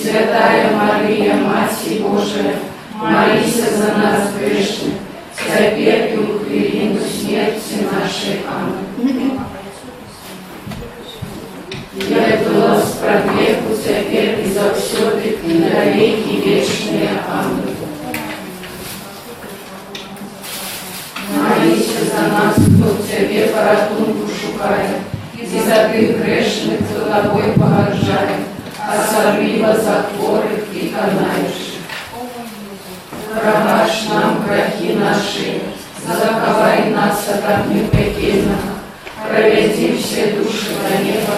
Святая Мария, Матерь Божия, молись за нас грешных, теперь и в хвилину смерти нашей. Аминь. Я была справедливу теперь и завсёды, и навеки вечные. Аминь. Молись за нас, кто тебе порятунку шукає, і за тих грешних, хто тобою погоржає, особливо за хворих і канающих. Пробачь нам грехи наши, заховай нас от огня пекельного, проведи все души на небо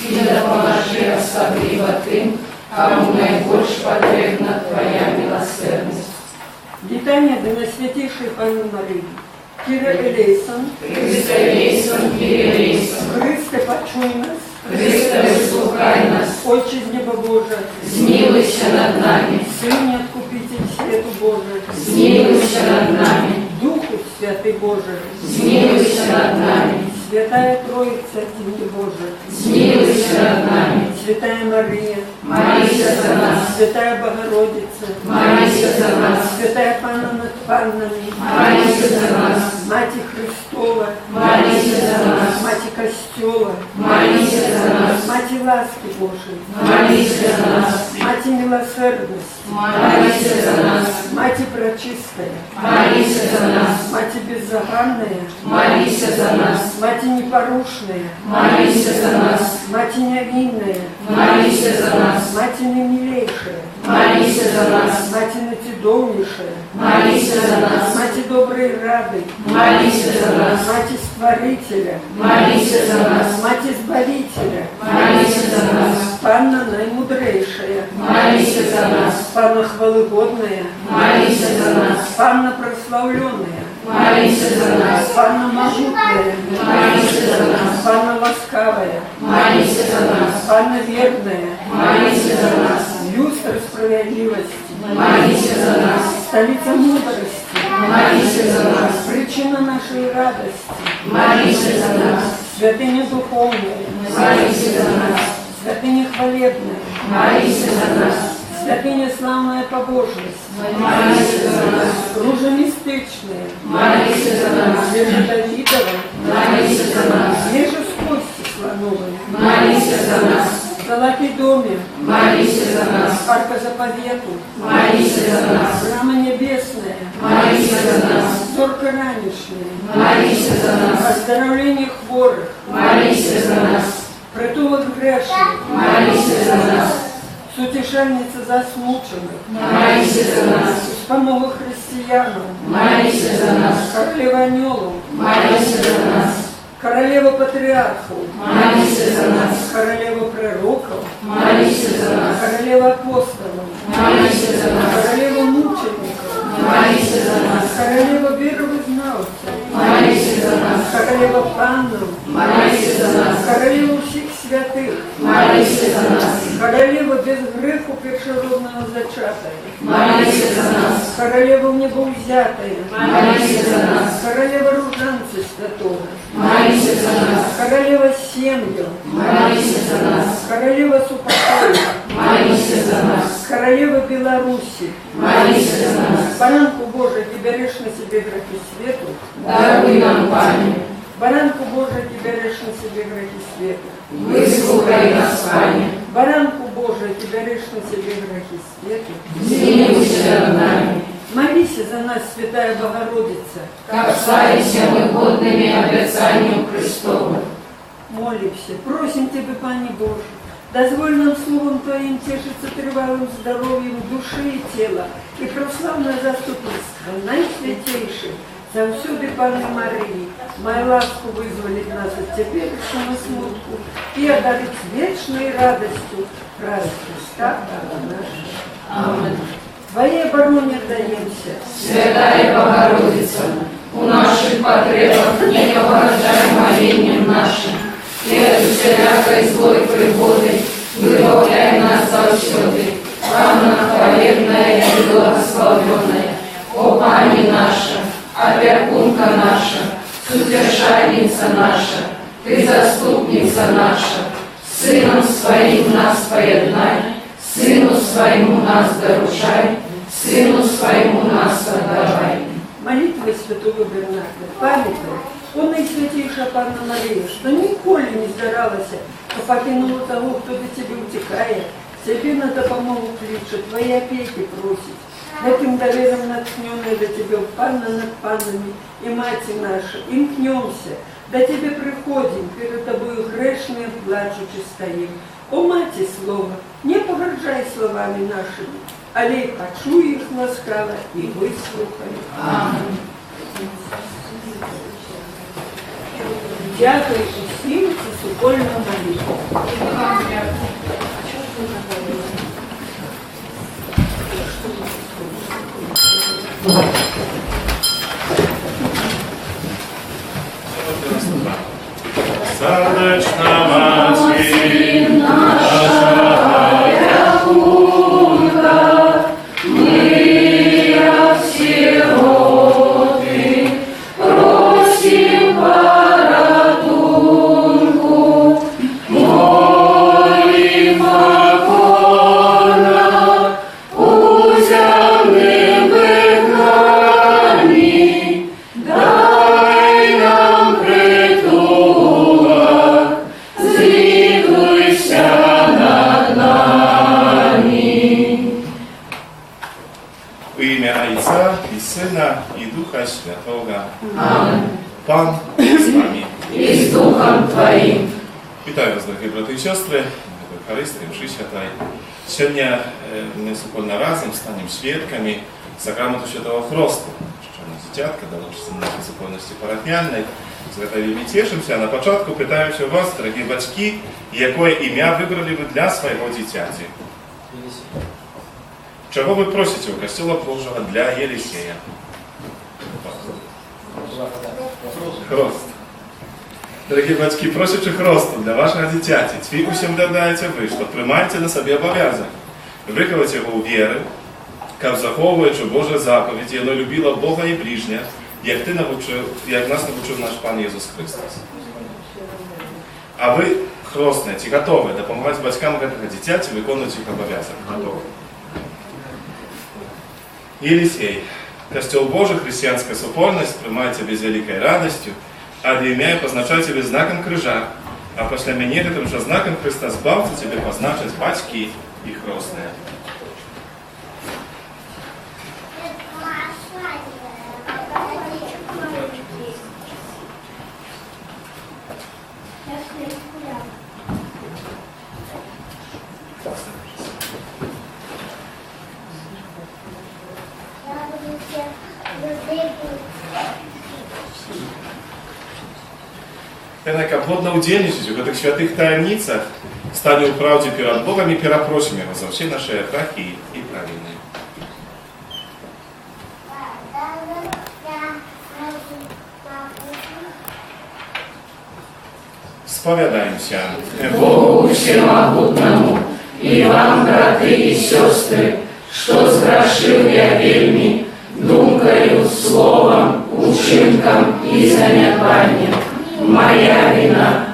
и допоможи особливо тем, кому наибольше потребна Твоя милосердность. Вітання до Найсвятішої Панни Марії. Кире елейсон, Христе елейсон, Кире елейсон, Христе почуй нас, Христе вислухай нас, Отче з неба Боже, змилуйся над нами, Сыне Откупитель Свету Боже, змилуйся над нами, Духу Святый Боже, змилуйся над нами, Святая Троица, Тине Боже, змилуйся над нами, Святая Мария, молись за нас, Святая Богородица, молись за нас, Святая Панна над паннами, молись за нас, Мати Христова, молись за нас, Мати Костела, молись за нас, Мати ласки Божией, молись за нас, Мати милосердности, молись за нас, Мати Пречистая, молись за нас, Мати беззаганная, молись за нас, Мати непорушная, молись за нас, Мати невинная, молись за нас, Мати наимилейшая, молись за нас, Мати натидовнейшая, молись за нас, Мати доброй рады, молись за нас, Мати Створителя, молись за нас, Мати Избавителя, молись за нас, Панна наимудрейшая, молись за нас, Панна хвалыгодная, молись за нас, Панна прославленная, молись за нас, Панна могутная, молись за нас, Панна ласкавая, молись за нас, Панна верная, молись за нас, люстра справедливости, молись за нас, столица мудрости, молись за нас, причина нашей радости, молись за нас, святыня духовная, молись за нас, святыня хвалебная, молись за нас, святыня славная побожность, молись за нас, ружа мистычная, молись за нас, вежа Давидова, молись за нас, вежа с кости слоновой, молись за нас, золотый доме, молись за нас, арка заповету, молись за нас, брама небесная, молись за нас, зорка ранешняя, молись за нас, оздоровление хворых, молись за нас, притулок грешных, молись за нас, сутешальница засмученных, молись за нас, помогу христианам, молись за нас, королева анелов, молись за нас, королева патриархов, молись за нас, королева пророков, молись за нас, королева апостолов, молись за нас, королева мучеников, молись за нас, королева веровызнавцев, молись за нас, королева паннов, молись за нас, королева всех святых, молись за нас, королева без греху першеродного зачатая, молись за нас, королева небоузятая, молись за нас, королева ружанца святого, молись за нас, королева семью, молись за нас, королева супокоя, молись за нас, королева Беларуси, молись за нас, баранку Божию, ты берешь на себе грехи свету, даруй нам, Пане, баранку Божию, ты берешь на себе грехи свету, выслухай нас, Пане, баранку Божию, ты берешь на себе грехи свету, змилуйся над нами, молись за нас, Святая Богородица, касайся мы годными обетованию Христовым. молимся, просим Тебя, Пане Боже, дозволь нам словом Твоим тешиться тревалым здоровьем души и тела, и прославное заступництво Найсвятейшей, завсюди Панны Марии, мою ласку вызволить нас от теперешнего смутку и одарить вечной радостью праздник Христа Бога нашего. Аминь. Твоей обороне отдаемся. Святая Богородица, у наших потребах не погождай молением нашим, и от всякой злой пригоды выбавляй нас завсёды. Панна хвалебная и благословенная, о Пани наша, опекунка наша, сутешальница наша, Ты заступница наша, Сыном Своим нас поеднай, Сыну Своему нас доручай, Сыну Своему нас отдавай. Молитва святого Бернарда, пам'ятай, о найсвятейша Панна Марія, що ніколи не здаралася, то покинула того, хто до тебе утікає, себе на допомогу кличе, твоей опеки просить. Этим доверием наткненная до тебя Панна над панами и Мати наша, имкнемся, до тебе приходим, перед тобою грешные плачучи стоим. О Мати Слово, не погоржай словами нашими, але почуй их ласкаво и выслухай. Аминь. Дякую усім за супольну молитву. Сердечна Матерь наша, Святого. Аминь. Пан з вами. И с Духом Твоим. Вітаю вас, дорогі брати і сестри, Евхаристії, Мши Святой. Сьогодні ми супольно разом станемо свідками сакраменту Святого Хресту, що на дитятка долучиться на нашій супольності парафіальної. З этого вельми тішимося. На початку питаюся вас, дорогі батьки, яке ім'я вибрали ви для свого дитяті? Чого ви просите у Костела Божого для Єлисея? Хрост. Дорогі батьки, просячи хросту для вашого дитяті, цві усім додаєте ви, що приймаєте на собі обов'язок виконати його у віри, як заховуючи Божі заповіді, воно любило Бога і ближнє, як нас навчив наш Пан Ісус Христос. А ви, хростниці, готові допомагати батькам этого дитяті виконувати їх обов'язок? Готові. Єлисей. Костел Божий, христианская супольность приймає тебе з великою радостью, а для ім'я позначає тебе знаком крижа, а після мене тим же знаком Христа збавця тебе позначать батьки і хрестные. Як годно удельничать в этих святых таємницях, стали у правді перед Богом і перепросим Його за всі наші грехи і провини. Споведаемся Богу Всемогутному и вам, браты и сестры, что сгрешил я вельми, думкою, словом, учинком и занятанием. Моя вина,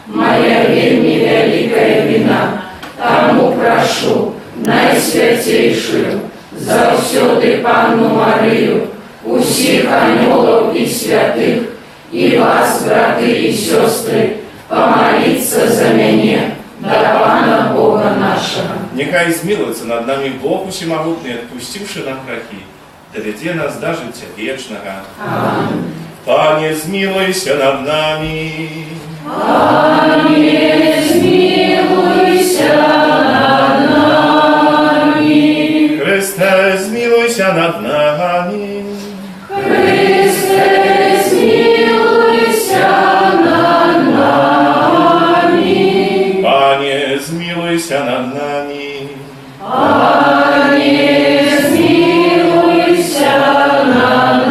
моя вельми великая вина. Тому прошу найсвятейшую, завсёды Панну Марию, усіх анёлов и святых, и вас, браты и сестры, помолиться за меня, до Пана Бога нашего. Нехай змилуется над нами Бог Всемогутный, отпустивший нам грехи, доведи нас до життя вечного. Аминь. Пане, змилуйся над нами. Пане, змилуйся над нами. Христе, змилуйся над нами. Христе, змилуйся над нами. Пане, змилуйся над нами. Пане, змилуйся над нами.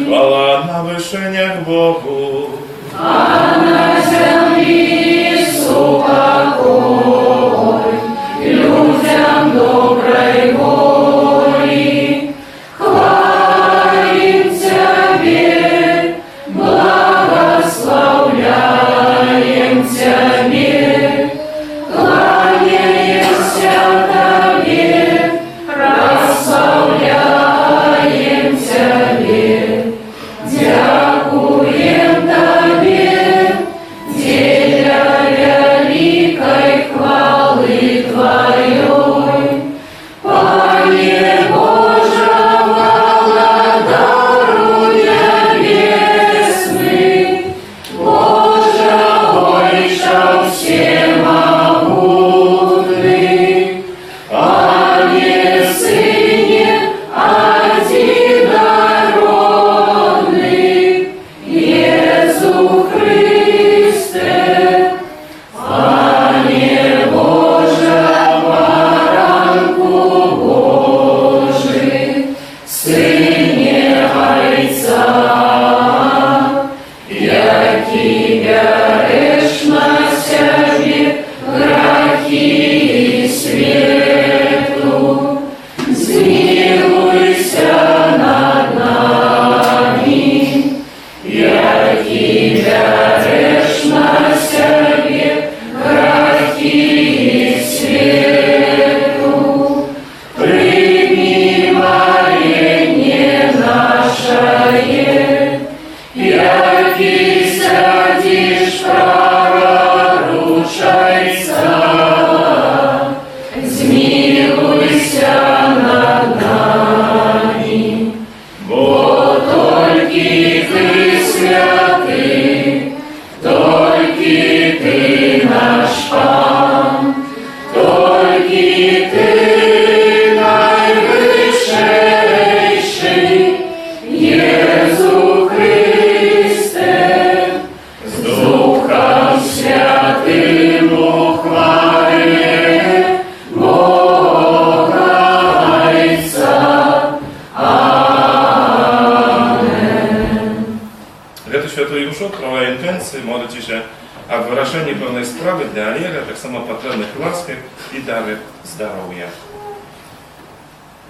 Хвала на вишенях Богу. А на землі супокой, людям доброй волі. to już prawa intencje, możecie się, a w wyrażeniu pełnej sprawy dla Олега, tak samo potrzebnych łaskach i dary zdrowia.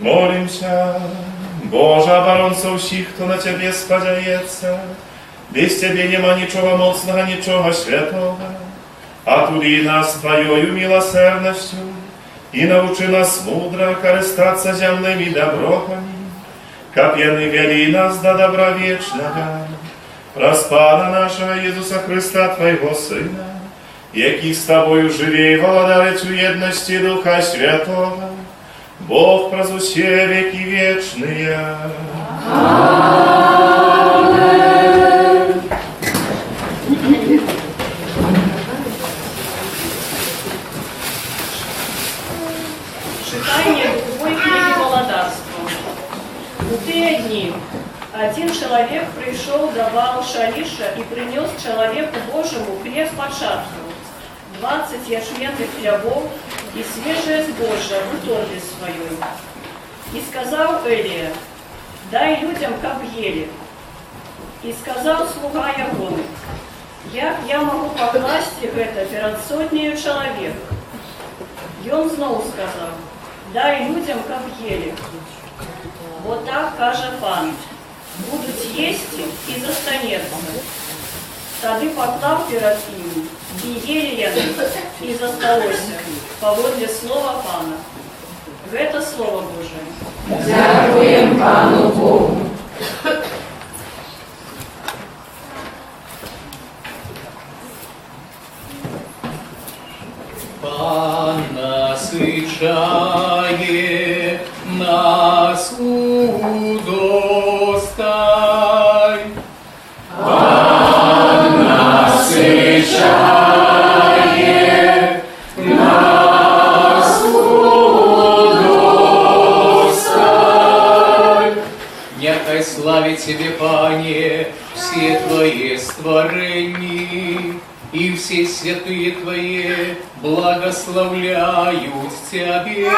Молимся, Боже, оборонца усіх, хто на Тебе сподяється. Без Тебе нема нічого моцного, нічого святого. Отуди нас Твоею милосердностью и научи нас мудро користаться земными добротами, копьяны вели нас до добра вечного. Распада нашего Иисуса Христа, Твоего Сына, який с Тобою живей владарить у едности Духа Святого, Бог прозусе веки вечные. Amen. Читание другой книги Володарства. В те дни один человек пришел до Ваал-Шалиша и принес человеку Божьему хлеб под шапку, 20 ячменных хлебов и свежее сбожье в торбе своей. И сказал Элия: дай людям, как ели. И сказал слуга его: я могу покласть это перед сотнею человек. И он снова сказал: дай людям, как ели. Вот так каже пан: будут есть и застанется. Тады поклав перед ними, и ели яны, и засталося, поводле слова пана. Это слово Божие. Дякуем Пану Богу. Пан насыщает нас удостай. Пан насыщает нас удостай. Некой славе Тебе, Пане, все Твои створения, и все святые Твои благословляют Тебе.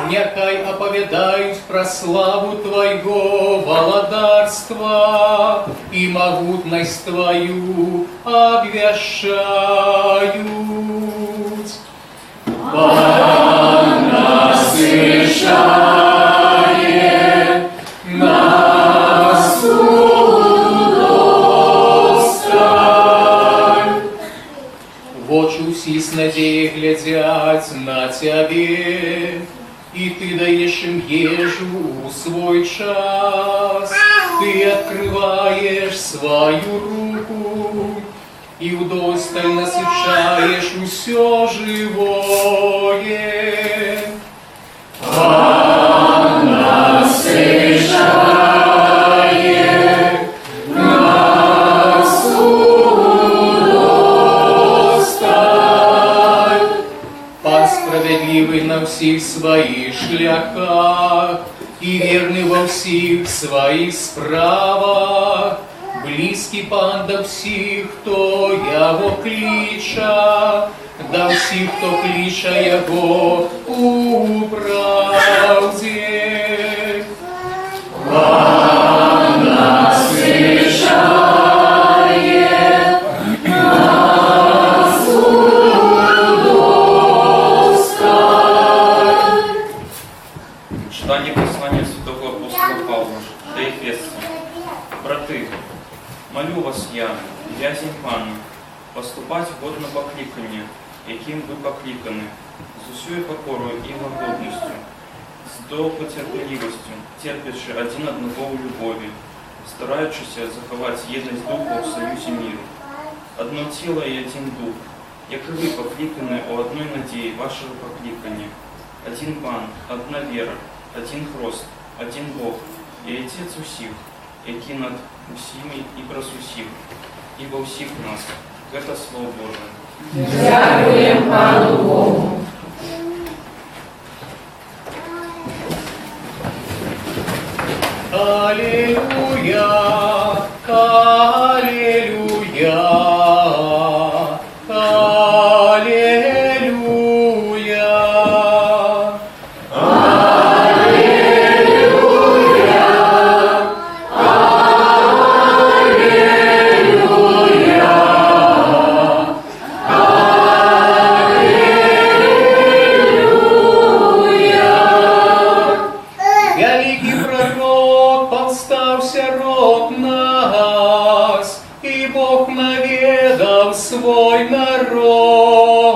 Некай оповедают про славу Твоего володарства и могутность Твою обвящают. Пан насыщает нас удостай. Вочусь с надеей глядят на Тебе, и Ты даешь им ежу свой час. Ты открываешь свою руку и вдосталь насыщаешь все живое. Пан насыщает нас удостай. Пан справедливый на всех своих шляхах и верный во всех своих справах. Близкий Пан до всех, кто Его клича, до всех, кто клича Его у правде. Пан насыщает нас удостай. Читание послания святого апостола Павла до Ефесцам. Браты, молю вас я, вязень Пана, поступать годно покликання, яким ви покликаны, з усією покорою і лагодністю, з довготерпеливостю, терпячи один одного у любові, стараючися заховати єдність Духа в союзі миру. Одно тіло і один Дух, як і ви покликані у одной надії вашого покликання. Один Пан, одна віра, один хрост, один Бог і Отець усіх, який над усіми і праз усіх, і во всіх нас. Это Слово Божие. Дякуем Пану Богу. Аллилуйя, аллилуйя, аллилуйя. Аллилуйя, аллилуйя. пророк подстався род нас, и Бог наведал свой народ.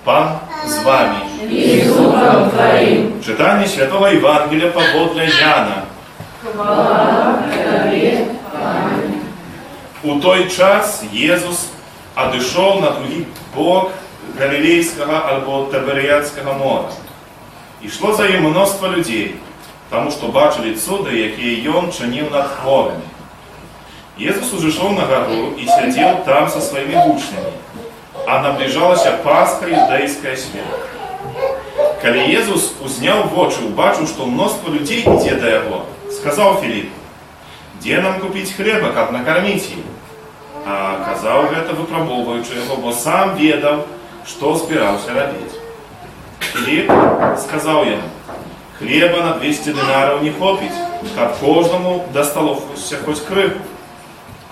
Пан з вами. И с Духом Твоим. Читание Святого Евангелия подле Яна. Хвала Тебе. Аминь. У той час Єсус одійшов на другий бок Галілейського або Тиберіадського моря. І йшло за ним мноство людей, тому що бачили чуда, які він чинив над хворими. Єсус уже на гору і сидів там со своїми учнями, а наближалася Пасха юдейська свята. Коли Єсус узняв в очі, убачив, що мноство людей йде до його, сказав Філіп: «Де нам купити хліба, як накормити їх?» А казав це, випробовуючи його, бо сам відав, що збирався робити. Філіп сказав йому: «Хліба на 200 динарів не хопить, як кожному досталося хоч криху».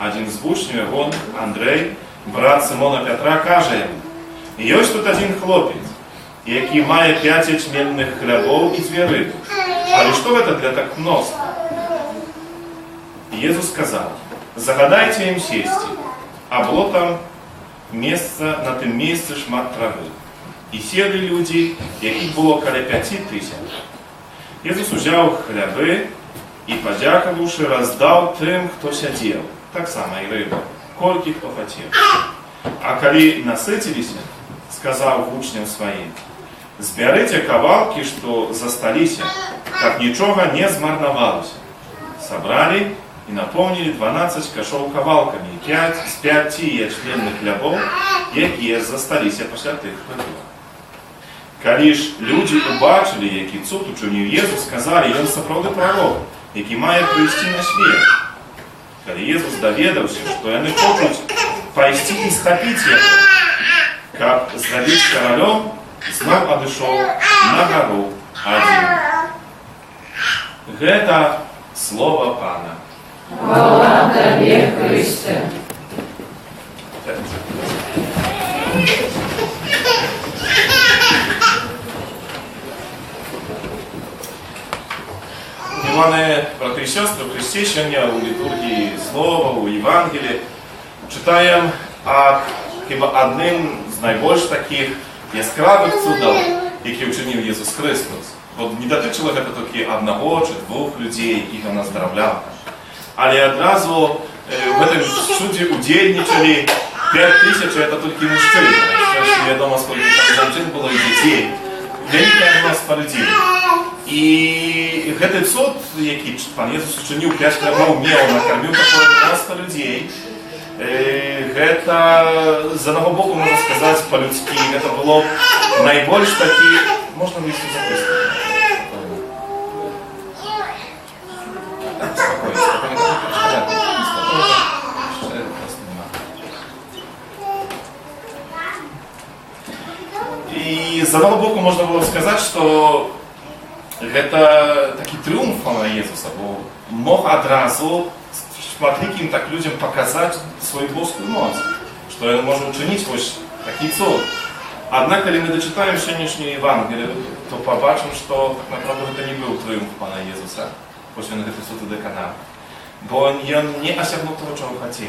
Один з учнів його, Андрей, брат Симона Петра, каже йому: «Є тут один хлопець, який має 5 ячменних хлібів і 2 риби. Але що це для так мноства?» Єсус сказав: «Загадайте їм сісти». А було там місце, на тим місці шмат трави. І сіли люди, яких було коло 5000. Єсус узяв хліби і, подякувавши, роздав тим, хто сидів, так само і рибу, кольки хто хотів. А коли наситилися, сказав учням своїм: «Зберите кавалки, що засталися, так нічого не змарновалося». Собрали и наполнили 12 кошов кавалками, 5 з 5 ячменних хлібів, які засталися після тих хлібів. Коли ж люди побачили, який цуд учинив Єсус, сказали: «Він справді пророк, який має прийти на світ». Коли Єсус довідався, що вони хочуть пойти і стопити його, як зробити королем, знов одійшов на гору один. Это слово Пана. Хвала Тебе, Христе. Милане, браты и сестры, в Христе сегодня у литургии Слова, у Евангелия читаем о одним з найбільш таких яскравих цудов, які вчинив Ісус Христос. От не дотичило це тільки одного чи двох людей, яких Він оздоровляв. Але одразу в цьому чуді удільничали 5000, це тільки мужчини. Ще відомо, скільки там жінок було і дітей. Велике множество людей. І цей цуд, який Пан Ісус вчинив, 5 хлібів м'яв, накормив такое множество людей, гэта, з одного боку, можна сказати, по-людськи, це було найбільш такі, можна мені записати? І з одного боку можна було сказати, що це такий тріумф Пана Ісуса, бо мог одразу шматликим так людям показать свою Божскую моць, что он может учинить вот такий цуд. Однако, коли мы дочитаем сегодняшнее Евангелие, то побачим, что так naprawdę это не был триумф Пана Ісуса, хоч він цей цуд і доконав. Бо він не осягнув того, чого хотів.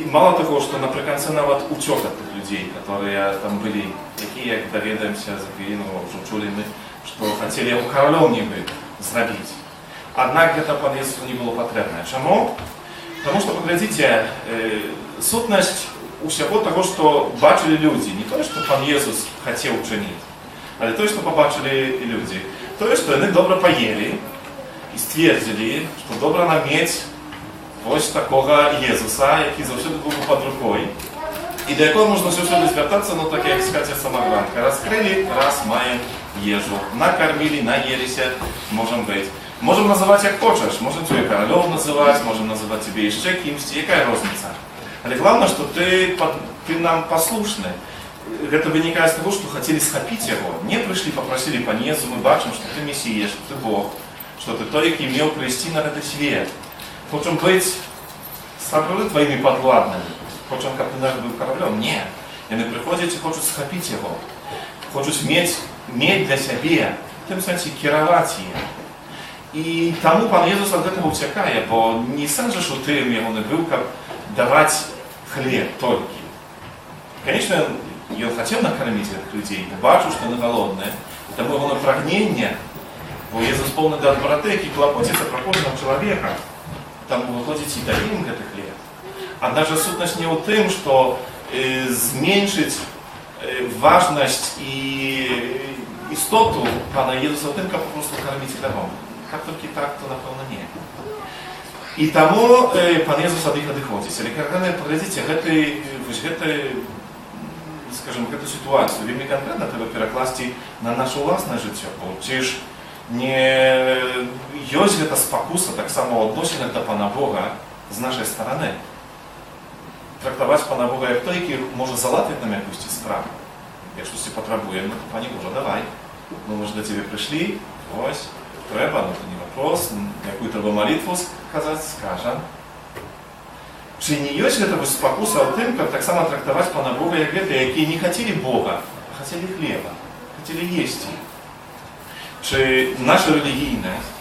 И мало того, что наприкінці навіть утек от тих людей, которые там были, які, як доведаемся за хвилину, вже чули ми, що хотели його королем ніби зробити. Однако это Пану Ісусу не было потрібно. Чому? Тому що, поглядите, сутність усього того, що бачили люди, не то, що Пан Ісус хотів вчинити, але то, що побачили люди. То, що вони добре поїли і ствердили, що добре нам мати ось такого Ісуса, який завжди був під рукою, і до якого можна завжди звертатися, ну так як сказати самогранка. Розкрили, раз маємо їжу, накормили, наїлися, можемо бути. Можем называть как хочешь, можем тебя королем называть, можем называть тебе еще кимсь, какая разница. Але главное, что ты нам послушный. это вынікае з того, што хацелі схапіць яго, не прыйшлі, попросілі Пане Езу, мы бачым, што ты Месія, што ты Бог, што ты той, які меў прыйсці на гэты свет. Хочам быць сапраўды тваімі падвладнымі, хочам, каб ты наш быў караблём. Не, яны прыходзяць і хочуць схапіць яго, хочуць мець для сябе, в тым сэнсе кіраваць ім. І таму Пан Езус ад гэтага ўцякае, бо не сэнс жа, што ты ягоны быў, каб даваць хлеб толькі. Конечно, ён хацеў накарміць гэтых людзей, бачу, што яны галодныя, таму яго прагненне, бо Езус поўны да браты, які клапоціцца пра кожнага чалавека, там выходзіць і дае ім гэты хлеб. Аднак жа сутнасць не ў тым, што зменшыць важнасць і істоту Пана Езуса ў тым, каб проста карміць даром. Каб толькі так, то напэўна не. І таму Пан Езус ад іх адыходзіць. Але калі паглядзіце, скажем, гэту сітуацыю вельмі канкрэтна трэба перакласці на наше ўласнае жыццё. Ці ж не ёсць гэта спакуса таксама ў адносінах да Пана Бога з нашай стараны. Трактаваць Пана Бога як той, які можа залатваць нам якусь справу. Як штосьці патрабуем, ну, Пане Божа, давай. Ну, мы ж да Цябе прыйшлі, ось, трэба, ну, то не вопрос, якую трэба малітву сказаць, скажам. Чи не ёсць гэта спакуса ў тым, каб таксама трактаваць Пана Бога як гэтыя, якія не хацелі Бога, а хацелі хлеба, хацелі есці. Чи наша рэлігійнасць,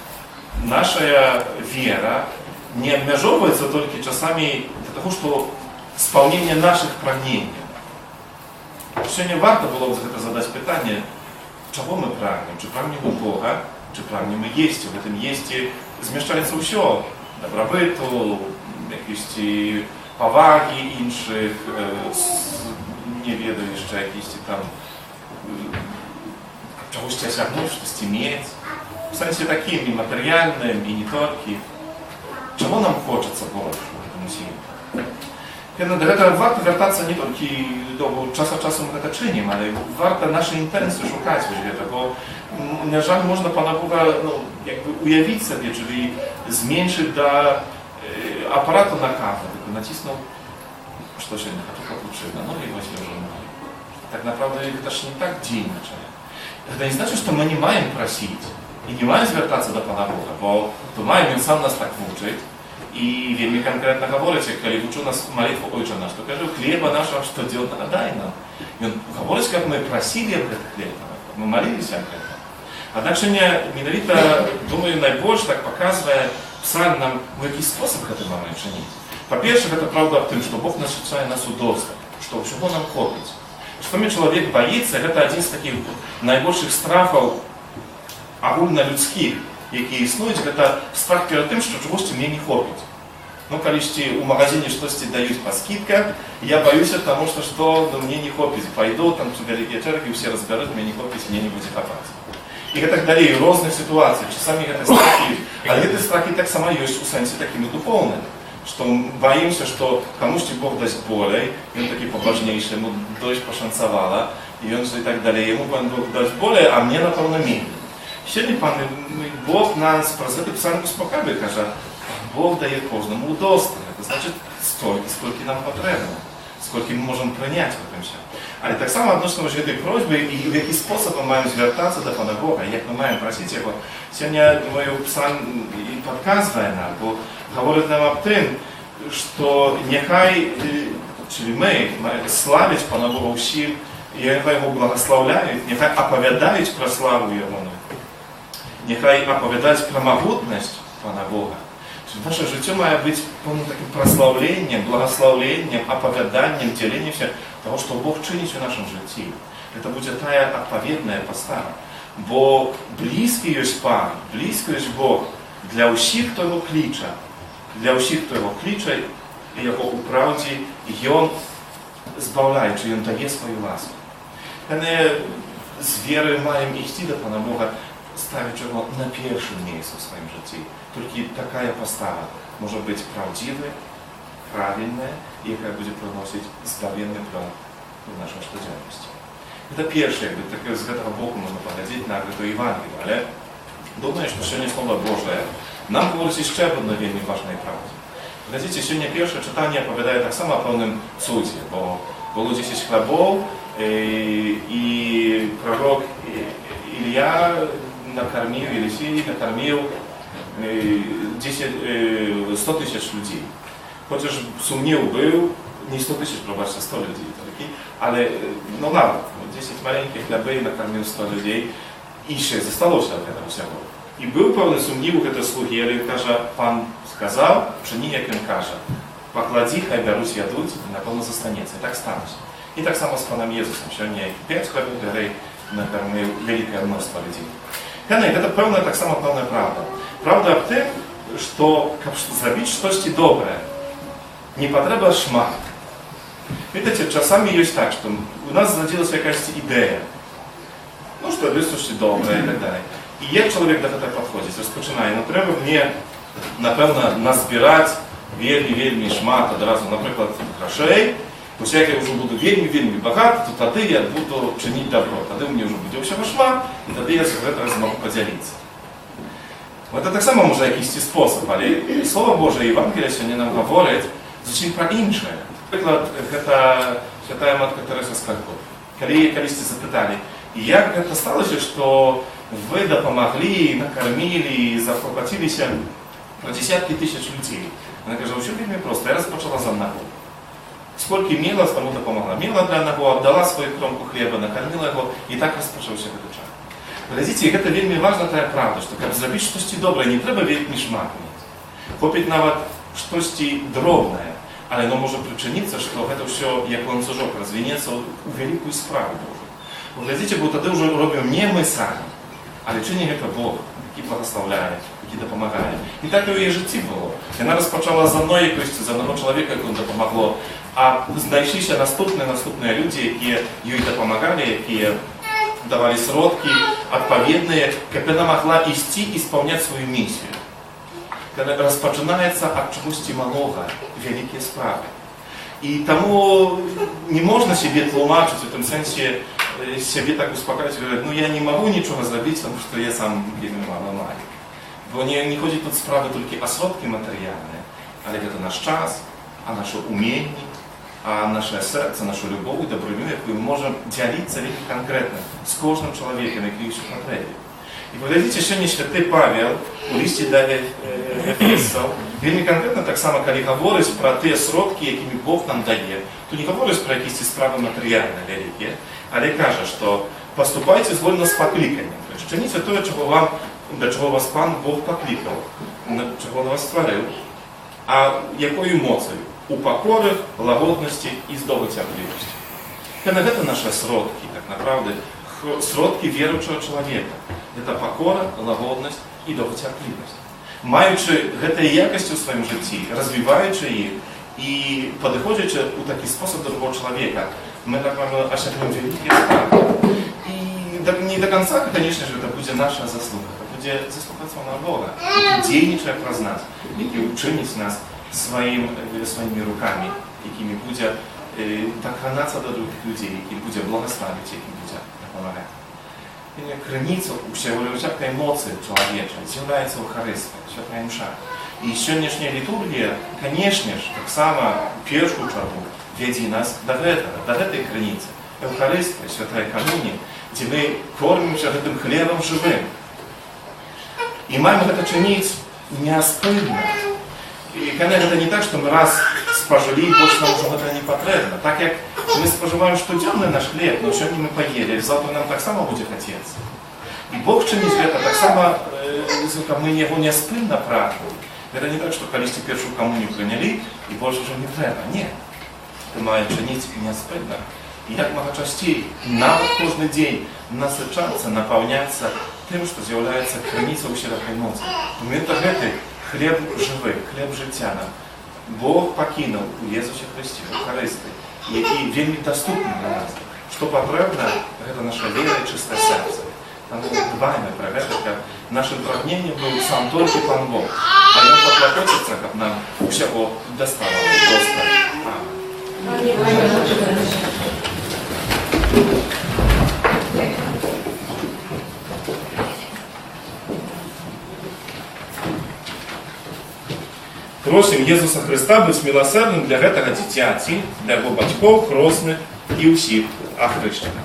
наша вера не абмяжоўваецца толькі часамі для таго, што спаўненне нашых прагненняў. Сёння варта было б гэта задаць пытанне, чаго мы прагнем, чи прагнем у Бога, чи прагнем мы есці. У гэтым есці змяшчаецца ўсё, дабрабыту, якісьці павагі іншых, не ведаю яшчэ якісьці там чагосьці асягнуць, штосьці мець. У сэнсе такім і матэрыяльным, і не толькі. Чаго нам хочацца больш у гэтым усім? Да гэтага варта вяртацца не толькі час ад часу мы гэта чынім, але варта нашы інтэнцыі шукаць вось гэта, бо на жаль, можна Пана Бога уявіць сабе, czyli зменшыць да апарату на каву, націснуў, што сёння хачу капучына, ну і вось я ўжо маю. Так направда гэта ж не так дзейнічае. Гэта не значыць, што мы не маем прасіць і не маем звяртацца да Пана Бога, бо то маем, ён сам нас так вучыць. І вельмі канкрэтна гаворыць, калі вучу нас малітву Ойча наш, то кажу, хлеба нашого штодзённага дай нам. Ён гаворыць, каб мы прасілі аб гэтых хлебах, мы маліліся аб гэтым. Аднак сёння менавіта, думаю, найбольш так паказвае псалм нам, у які спосаб гэта маем чыніць. Па-першае, гэта праўда аб тым, што Бог насычае нас у доступ, што ўсяго нам хопіць. Што мне чалавек баіцца, гэта адзін з такіх найбольшых страхаў агульналюдскіх, які існуюць, гэта страх перад тым, што чагосьці мне не хопіць. Ну, калісьці ў магазине штосьці даюць па скидках, я баюся таму, што мне не хопіць. Пайду, там вялікія чэргі, усе разбяруць, мне не хопіць, мне не будзе хапаць. І гэтак далей, у розных сітуацыях, часамі гэта страхі, але гэты страхі таксама ёсць у сэнсе такім і духоўным, што баімся, што камусьці Бог дасць болей, ён такі паважнейшы, яму досць пашанцавала, і ён і так далей, яму Бог дасць болей, а мне, напэўна, меней. Сьогодні Бог нас праз гэты псалм успакавае, кажа, Бог дае кожнаму удосталь. Це значить столькі, скільки нам патрэбна, скільки ми можемо прийняти в гэтым. Але таксама адносна вось гэтай просьбы і ў які спосаб мы маем звяртацца да Пана Бога, як мы маем прасіць яго. Сёння, думаю, псалм і падказвае нам, бо гаворыць нам аб тым, што няхай, czyli мы славіць Пана Бога ўсім, і няхай яго благаслаўляюць, няхай апавядаюць пра славу яго. Нехай апавядаць пра магутнасць Пана Бога. Наше жыццё мае быць поўным такім праслаўленнем, благаслаўленнем, апавяданнем, дзяленнем таго, што Бог чыніць у нашым жыцці. Гэта будзе тая адпаведная пастава. Бо блізкі ёсць Пан, блізкі ёсць Бог для ўсіх, хто яго кліча. Для ўсіх, хто яго кліча, і яго ў праўдзе, ён збаўляючы, ён дае сваю ласку. Яны з веры маем ісці да Пана Бога, ставіць яго на першым месцы ў сваім жыцці. Толькі такая пастава можа быць праўдзівая, правільная, якая будзе прыносіць здавенны плён у нашай штодзённасці. Гэта першае, з гэтага боку можна паглядзець на гэту Евангелію, але думаю, што сёння Слова Божае нам гаворыць яшчэ аб адной вельмі важнай праўдзе. Глядзіце, сёння першае чытанне апавядае таксама о пэўным цудзе, бо было 10 хлябоў И пророк Илья накормил, Елисей накормил 100 тысяч людей. Chociaż sumnił był, nie 100 tysięcy, proszę, 100 ludzi, ale no nawet, 10 maleńkich chleby nakarmił 100 ludzi i się zostało się tego всего. I był pełny sumnił, kiedy sługi, ale kaže, Pan сказал, czyni jak on kaže. Поклади, хай беруть ядуть, на pewno zostaniecie. Tak stało się. I tak samo z Panem Jezusem. Сегодня 5 chlebów dalej nakarmił wielkie mnóstwo ludzi. Это pełna, tak samo pełna prawda. Prawda w tym, że zrobić coś dobre, nie potrzeba szmat. Wiecie, czasami jest tak, że u nas zrodziła się jakaś idea, no, że to jest coś dobre i tak dalej. I jak człowiek do tego podchodzi, rozpoczynaje, no trzeba mnie na pewno nazbierać wielmi szmat od razu, na przykład groszej, bo jak ja już będę wielmi bogaty, to wtedy ja będę czynić dobro, wtedy u mnie już będzie się szmat i wtedy ja sobie teraz mogę podzielić. Bo to tak samo może jakiś sposób, ale Słowo Boże, Ewangelia się nie nam mówi, zresztą про інше. Наприклад, Святая Матка Тереса з Калькутти. Коли колись запитали, як это сталося, що ви допомогли, накормили, заохотилися про десятки тисяч людей? Вона каже, все вельми просто, я розпочала з одного. Скільки міла, тому допомогла. Міла для одного, віддала свою кромку хліба, накормила його, і так розпочався этот час. Глядите, это вельми важна та правда, що як зробити щось добре, не треба вельми шмат мати. Хопить навіть щось дробне, ale no może przyczynić się, że to все jak łańcuszek rozwinie u wielką sprawę Bożą. Bo widzicie, bo wtedy już robią nie my sami, ale czyni to Bóg, jaki błogosławiaje, jaki dopomagaje. I tak to jej życie było. Ona rozpoczęła za mną jakoś, za jednego człowieka, któremu dopomogło, a znaleźli się następne ludzie, jakie jej dopomagali, jakie dawali środki odpowiednie, jak ona mogła iść i spełniać swoją misję. Kiedy rozpoczynaється od czegoś małego, wielkie sprawy. I temu nie można siebie tłumaczyć, w tym sensie siebie tak uspokajać, że no ja nie mogę niczego zrobić, bo ja sam wiemy mało mali. Bo nie chodzi tu o sprawy tylko o środki materialne, ale to nasz czas, a nasze umiejętności, a nasze serce, naszą любов i dobrotę, jaką możemy dzielić konkretnie z każdym człowiekiem, jaki się potrafi. I powiedzcie, że święty Paweł u liście do Efesów, wielmi konkretnie tak samo, kiedy mówisz про te środki, jakimi Bóg nam daje, to nie mówisz про jakieś sprawy materialne wielkie, ale кажesz, że поступайте zgodnie z poklиканням. Czynicie to, do czego was Pan Bóg poklikał, czego On was stworzył, a jaką mocą? U pokory, łagodności i zdobyczerpliwości. To nasze środki, tak naprawdę, środki wierującego człowieka. To pokora, łagodność i dobrocierpliwość. Mający te jakości w swoim życiu, rozwijając ich i podchodząc w taki sposób do drugiego człowieka, my tak mamy osiągnąć wielkie sprawy. I nie do końca, конечно же, to będzie nasza zasługa, to będzie zasługa Pana Boga, jaki dzielniczy przez nas, jaki uczynić nas swoimi rukami, jakimi będzie tak ranaca do drugich ludzi, jaki będzie błogosławić, jaki będzie pomagać. Krynicą wszelkiej mocy człowieczej zjawiaється Eucharystia, Święta Msza. I dzisiejsza liturgia, конечно же, tak samo w pierwszą czarną wiedzie nas do tej krynicy. Eucharystia, Święta Komunia, gdzie my kормimy się tym chlebem żywym. I mamy to czynić nieospólnie. I to nie tak, że my raz spożyli i больше nam już to nie potrzebne. Tak jak my spożywamy codziennie nasz chleb, no сегодня my поели, завтра nam tak samo będzie chcieć. I Bóg czyni to tak samo, my Jego nieospólnie pragną. To nie tak, że kiedyście pierwszą komunię przyjęli i больше już nie trzeba. Nie. To mają czynić nieospólnie. I jak można częściej, nawet każdy dzień, nasycаться, napełniać tym, co zjawiaється krynicą wszelkiej mocy. Pamiętaj, chleb żywy, chleb życia nam. Бог покинул у Jezusie Христе, в Eucharystii, i wielmi dostępny dla nas. Co potrzebne, to nasza wiara i czyste serce. Тому dbajmy про это, как naszym pragnieniem był sam tylko Pan Bóg. A On poklakocica, jak nam всего достало, dostać. Просим Иисуса Христа быть милосердным для этого дитяти, для его батьков, крестных и всех. охрещена.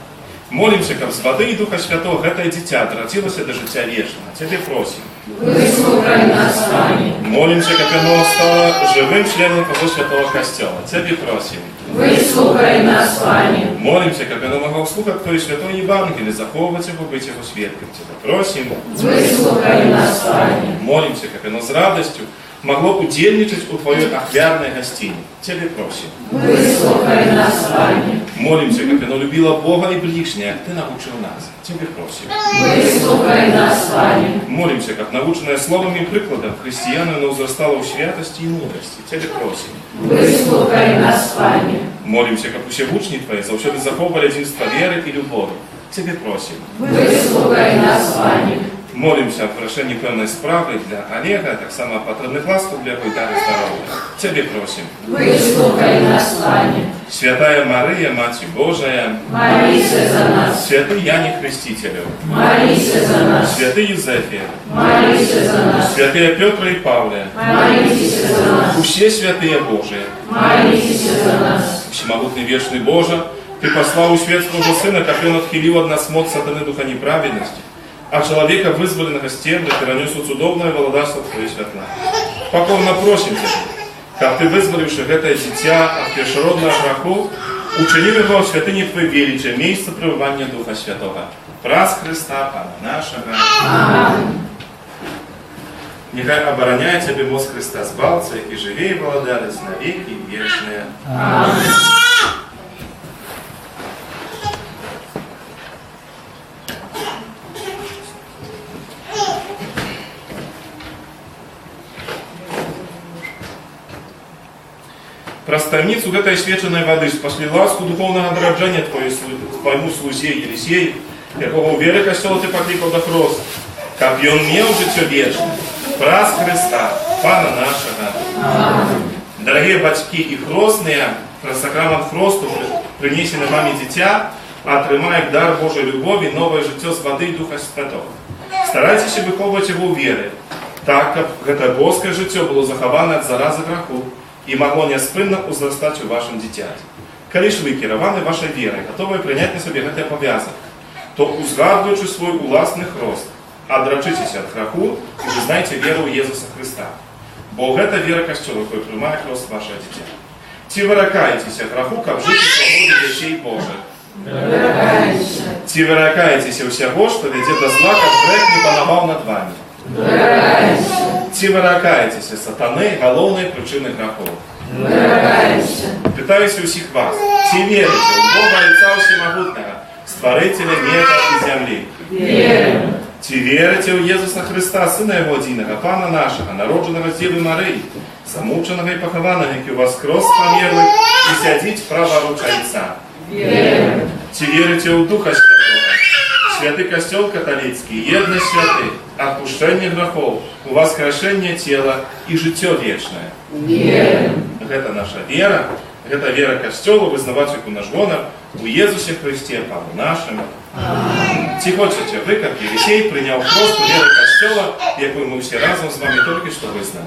Молимся, как с воды и Духа Святого это дитя отратилось до життя вечного. Тебе просим. Выслухай нас, Пане. Молимся, как оно стало живым членом того Святого Костела. Тебе просим. Выслухай нас, Пане. Молимся, как оно могло слухать Твое Святое Евангелие, заховывать его, быть его свидетелем. Тебя просим. Выслухай нас, Пане. Молимся, как оно с радостью могло удельничать у Твоей охвярной гостини. Тебе просим. Выслухай нас, Пане. Молимся, как оно любило Бога и ближнее, Ты научил нас. Тебе просим. Выслухай нас, Пане. Молимся, как наученное словом и прикладом християнина оно возрастало в святости и мудрости. Тебе просим. Выслухай нас, Пане. Молимся, как усе учни Твои завсёды заховывали единство веры и любови. Тебе просим. Выслухай нас, Пане. Молимся о прошении певной справы для Олега, так само о потребных ласках для его дары здоровья. Тебе просим. Выслухай нас, Пане. Святая Мария, Матерь Божия, Молися за нас. святый Яне Крестителю, Молися за нас. святый Юзефе, Молися за нас. святые Петра и Павле, Молися за нас. все святые Божии, Молися за нас. всемогутный вечный Боже, Ты послал у свет своего Сына, как Он отхилил от нас мод сатаны духа неправедности, а человека, вызволенного с темных, и ранес цудовное володарство Твое светлое. Покорно просим Тебя, как Ты вызволивший это дитя от першеродного греху, учини его в святыне Твоей величия, место пребывания Духа Святого. Праз Христа, Пана нашего. Аминь. Нехай обороняет Тебе мозг Христа с балцей, и живей володарец на веки вечные. Аминь. Просторницу этой свеченной воды спасли ласку духовного дорожения Твоему слузе Елисею, якого у веры костела Ты покликал до хроста, как и он мел життя вечное. Праз Христа, Пана нашего. Дорогие батьки и хростные, сакрамент хросту, принесены вами дитя, отримають дар Божої любові, нове життя з води і Духа Святого. Старайтеся виховувати його у вірі, так, як це боске життя було заховане від зарази греху і могло неспинно узростати у вашому дитяті. Коли ж ви керовані вашою вірою, готові прийняти на собі це пов'язок, то узгадуючи свій власний хрост, одрачитеся від греху і визнайте віру у Єсуса Христа. Бо це віра Костюла, який приймає хрост ваше дитя. Ці виракаєтеся греху, як жити в свободі дітей Божих. Ці виракаєтеся всього, що веде до зла, як грех не панував над вами. Ці виракаєтеся сатани, головної причини грехов. Питаюся усіх вас, ці вірите у Бога Отця Всемогутнього, Створителя неба і землі? Віримо. Ці вірите у Єсуса Христа, Сина Його одиного, Пана нашого, народженого з Діви Марії, замученого і похованого, який воскрес померлих і сядіть праворуч Отця? Віримо. Ці вірите у Духа Святого, святий Костел католицький, єдність святих, отпущення грехов, у воскрешення тіла і життя вічне. Віримо. Это наша вера, это вера Костела, вызнаватель наш гонор, у Єсусі Христе, Пану нашому. Ці хочете ви, як Єлисей, прийняв просто віру Костела, яку ми всі разом з вами тільки що визнали.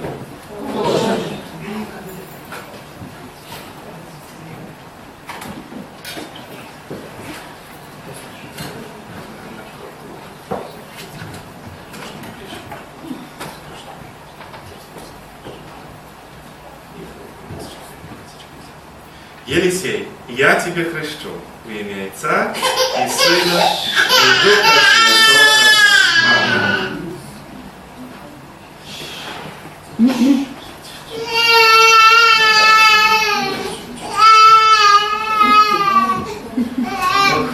Елисей, я тебе хрещу в имя Отца и Сына и Духа Святого. Аминь.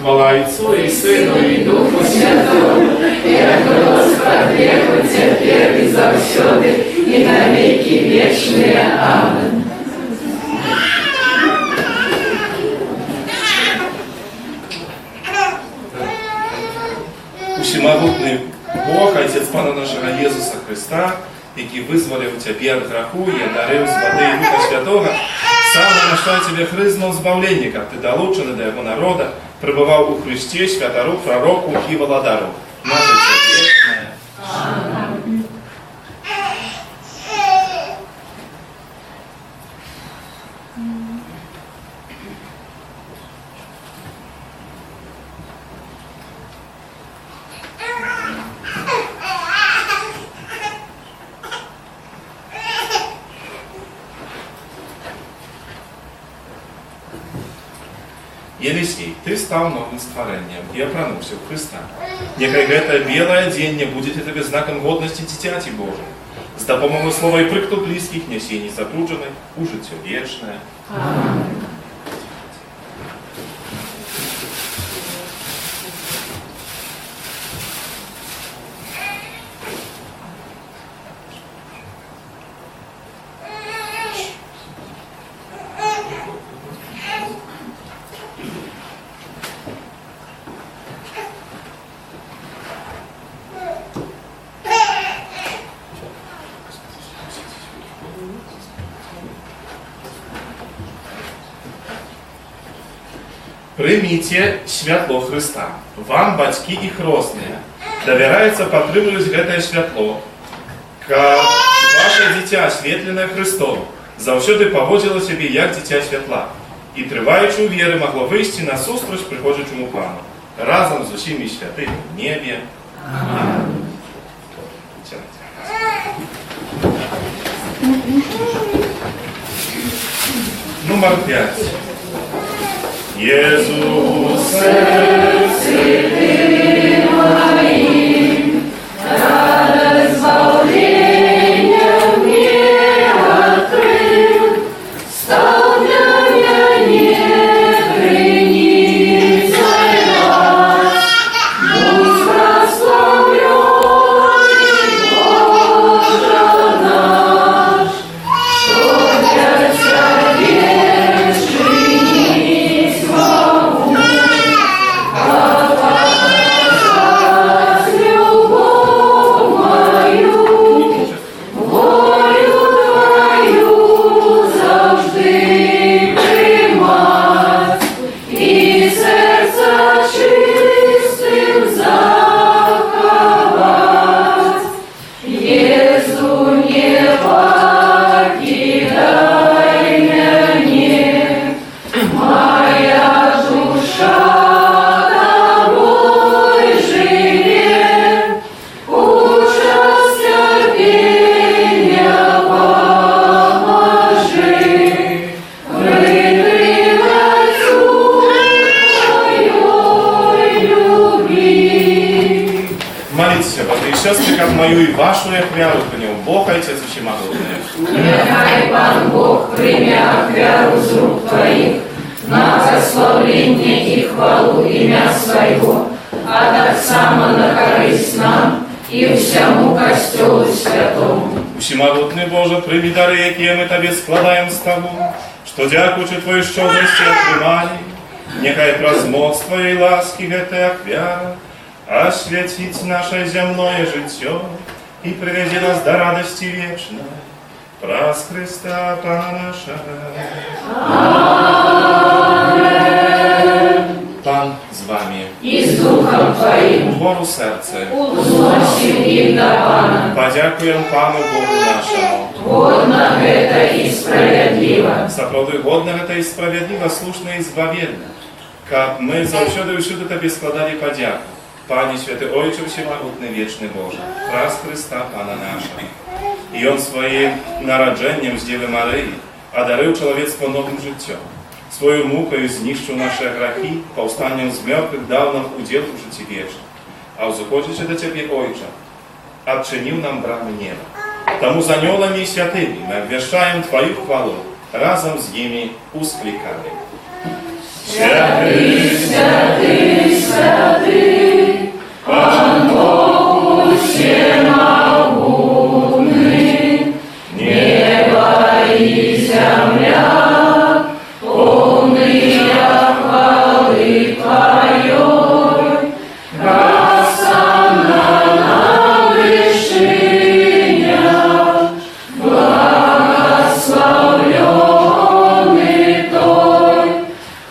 Хвала Отцу и Сыну и Духу Святому, як Господь веку тепер і завсюди, і на віки вічні. Аминь. Всемогутний Бог, Отець Пана нашого Єсуса Христа, який визволив тебе від греху і одарив з води і Духа Святого, сам нашла тебе хризного збавлення, як ти долучений до його народу, пребував у Христі, святору, пророку і володару. Наше це вічне. Елисей, ты стал новым створением и опранулся в Христа. Нехай это белое день не будет тебе знаком годности дитяти Божьей. С допомогою слова и прикто близких несей не запруджены, у життя вечное. Аминь. Прийміце святло Христа. Вам, батьки і хрестные, довіряється підтримувати це святло, как ваше дитя, освітлене Христом, завжди поводило себе як дитя святла, і, триваючи у віри, могло вийти на зустріч приходячому Пану, разом з усіми святими в небі. Амінь. Номер 5. Jezus, serce Ty moim, radę zbawienia mnie odkrył, stał dla mnie niewinnicą nas, Bóg zasławiony Boże nasz, Szkodziacia мою и вашу ахвяру по нему, Бог Отец Всемогутный. Нехай Пан Бог прийме ахвяру з рук Твоих на прославление и хвалу имя Своего, а так само на корысть нам и всему Костелу Святому. Всемогутный Боже, прийми дары, які ми Тобі складаємо з Тобою, що дякуючи Твоїй щедрості отримали, нехай прозмоц Твоєї ласки эта ахвяра осветить наше земное житье и приведи нас до радости вечной. Праз Христа Пана наша. Аминь. Пан з вами. И с Духом Твоим. Вгору серце. Узносим их до Пана. Подякуем Пану Богу нашему. Годно это и справедливо. Сапроду годно это и справедливо, слушно и избавенно. Как мы завсёды и всюди Тобі складали подяку. Пане Святый Ойче Всемогутный, Вечный Боже, раз Христа Пана наша. И Он своим народжением с Девы Марии одарил человечество новым життем. Свою мукою знищив наши грехи, повстанням з мертвых дал нам удел в житті вічне. А узуходячи до Тебе, Ойче, отчинил нам брамы неба. Тому за анёлами и святыми мы обвещаем Твою хвалу, разом с ними ускликали. Святый, святый, святый, Пан Бог всемогутный, небо и земля, полные хвалы Твоей, Хосанна на вышинях, благословленный Той,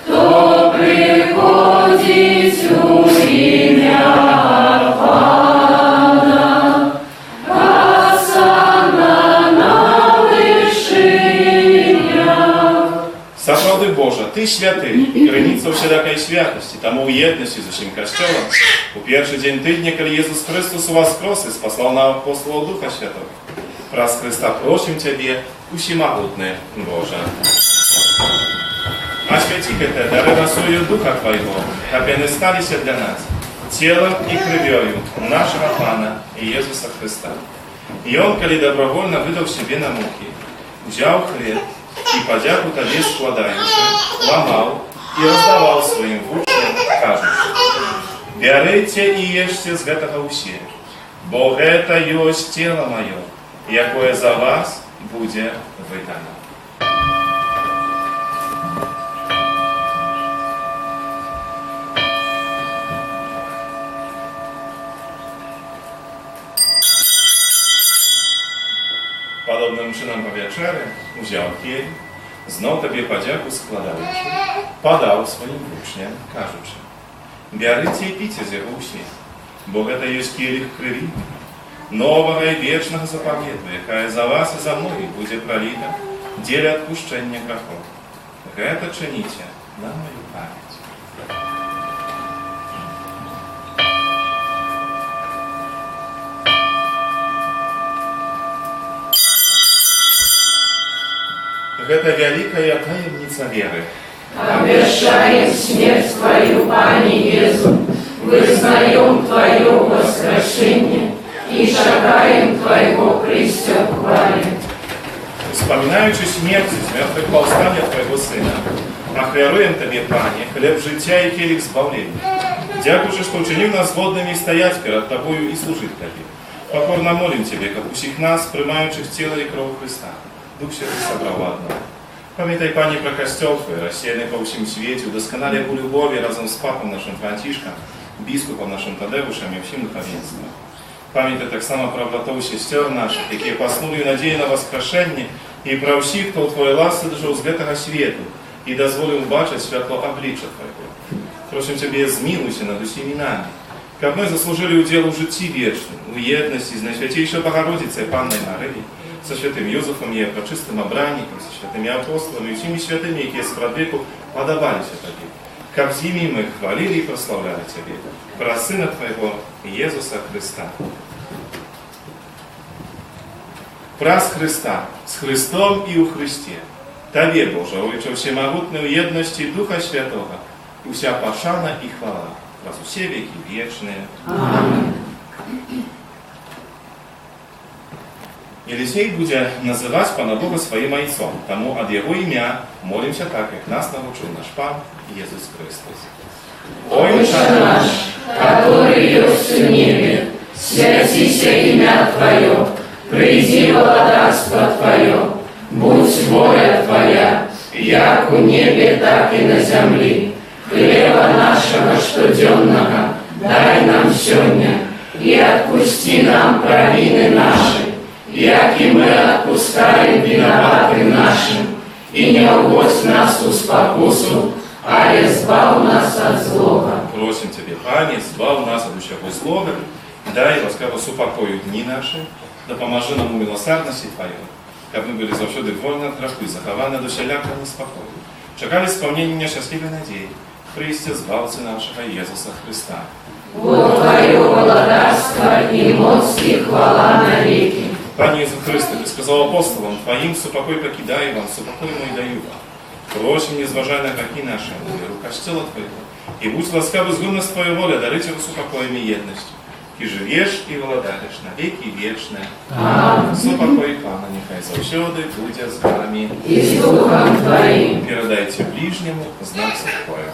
кто приходит у имя Пана, Хосанна на вышинях. Сапроды Божа, Ты святый, граница всякой святости, тому уедности за всем Костелом. У первый день тыдня, коли Иисус Христос воскрес и спасал нам апостола Духа Святого. Раз Христа просим Тебе, всемогутный Боже. Освети это дары росою Духа Твоего, как они стались для нас, телом и кровью нашего Пана Иисуса Христа. И Он, коли добровольно выдал себе на муки, взял хлеб и подяку Тебе складаючи, ломал и раздавал своим учням, кажучи: «Берите и ешьте с этого все, бо это есть тело мое, якое за вас будет выдано». Подобним чином по вечері взяв кель, знов Тобі подяку складаючи, подав своїм учням, кажучи: «Берите і пійте з його усі, бо це є келих крові нового і вічного заповіту, яка за вас і за мною буде пролита для відпущення грехов. Это чините на мою пам'ять». Это великая таємниця веры. Обещаем смерть Твою, Пане Иисус, вызнаем Твое воскрешение и шагаем Твоего Христа в хвале. Вспоминаючи смерть из мертвых повстания Твоего Сына, охвяруем Тебе, Пане, хлеб життя и келих збавления. Дякуючи, что учинил нас водными стоять перед Тобою и служить Тебе. Покорно молим Тебе, как усіх нас, приймаючих тело и кровь Христа. Дух Святый собрал одно. Памятай, Пане, про костел Твой, рассеянный по всем свете, удосконаля у любови разом с папом нашим Франтишком, біскупом нашим Тадеушем и всем духовенством. Памятай так само про братов и сестер наших, які поснули надію на воскрешення, і про всіх, хто у Твоїй ласці дожив з этого світу, і дозволив бачити світло обличчя Твоего. Просим Тебе, змилуйся над усіми нами, как мы заслужили удел в житті вічному, у єдності з Найсвятейшей Богородицей Панной Марії, со святым Юзефом и пречистым Обранником, со святыми апостолами и всеми святыми, які с продвигу подобались Тебе. Как с ними мы хвалили и прославляли Тебе, про Сына Твоего Иисуса Христа. Праз Христа, с Христом и у Христе, Тебе, Боже, Отче всемогутной едности Духа Святого, и вся пошана и хвала, раз все веки вечные. Аминь. Елисей, будя называть Пана Бога своим Отцом, тому от Его имя молимся так, как нас научил наш Пан Иисус Христос. Отче наш, который есть в небе, святися имя Твое, приди владарство Твое, будь воля Твоя, як у небе, так и на земле. Хлеба нашего штоденного дай нам сегодня, и отпусти нам провины наши, як и мы отпускаем виноватым нашим, и не уводь нас в спокусу, а избав нас от злого. Просим Тебе, Пане, избав нас от всякого злого, дай ласкаво супокою дни наши, да поможи нам у милосердности Твоей, как мы были завсёды вольны от греху, захованы до всякого неспокою. Чекали исполнения счастливой надеи, Христе, Збавце нашего Иисуса Христа. Бо Твое владарство и моц и хвала навеки. Пане Иисус Христе, Ты сказал апостолам Твоим, супокой покидаю вам, супокой мой даю вам. Просим, не зважай на грехи наши, веру костела Твоего, и будь ласкав изгодность Твоя воля, дарить его супокоем и едностью. И живешь и владаришь на веки вечные. Аминь. Супокой Пана, нехай завсёды будет с вами. И с Духом Твоим. Передайте ближнему знак супокоя.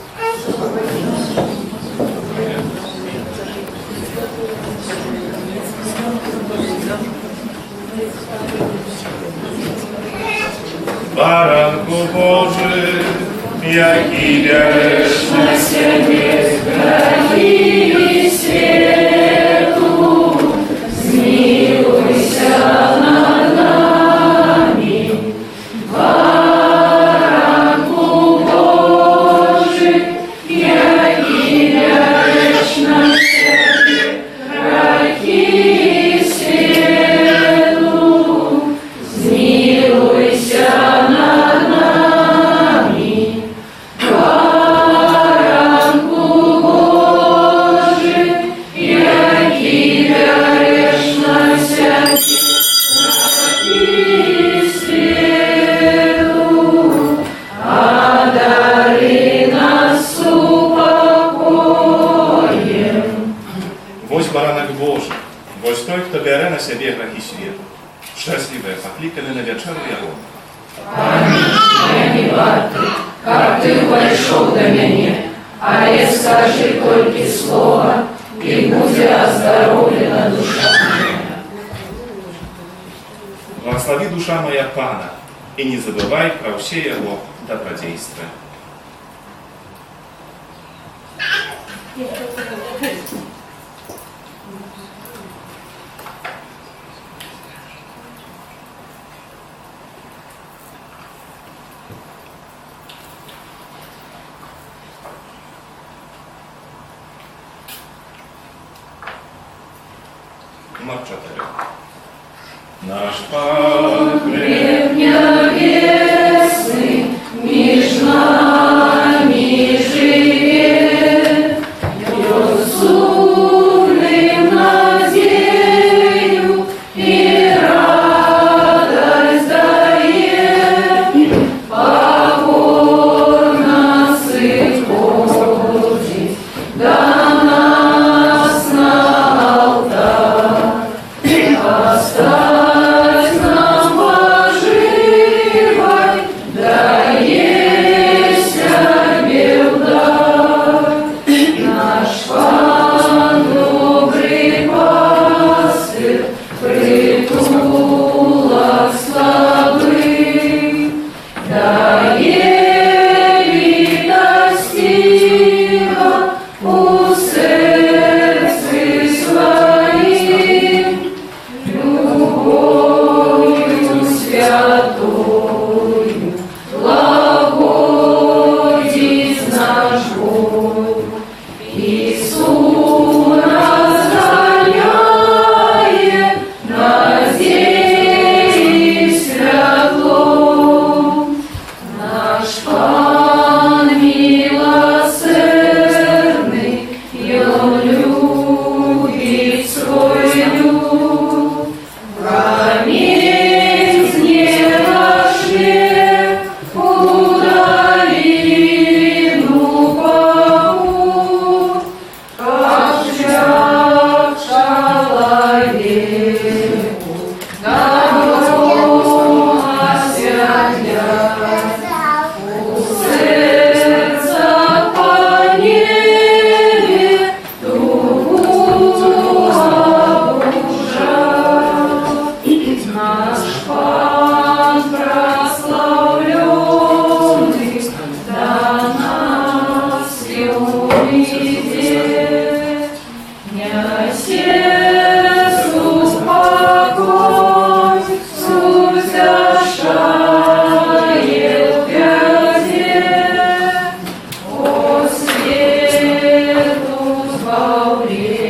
Baranku Boży, jaki wiesz На себе грехи свету, смилуйся над нами. Баранку Божий, яки вяжешь на себе грехи свету, смилуйся над нами. Баранку Божий, kto bierze na siebie grzechy świata. Szczęśliwe, poklиканы na wieczeru Jego. Я не варты, как ты пришел до меня, а я скажи только слово, и будет оздоровлена душа моя. Благослови душа моя Пана, и не забывай про все Его добродействия. Марчатарю. Наш Пан Хлеб небесный меж нами живет, безумным надею и радость дает, покорно сходит до нас на алтарь. Оставь нам поживать, да есть обет дар. Наш Пан добрый пастырь, притулок слабых, да еле достига у сердце своим. Любовью святою глаголит наш Бог. Иисус разгоняет надежды светло. Наш Пан милосердный, и Он любит свой люд. Камень с неба шлет в долину паук, как ждет человеку добро осветлять. У сердца по небе наш Пан прославленный, до нас увидит. Не сердцу покой, суть ошает грязи, о свету избавления.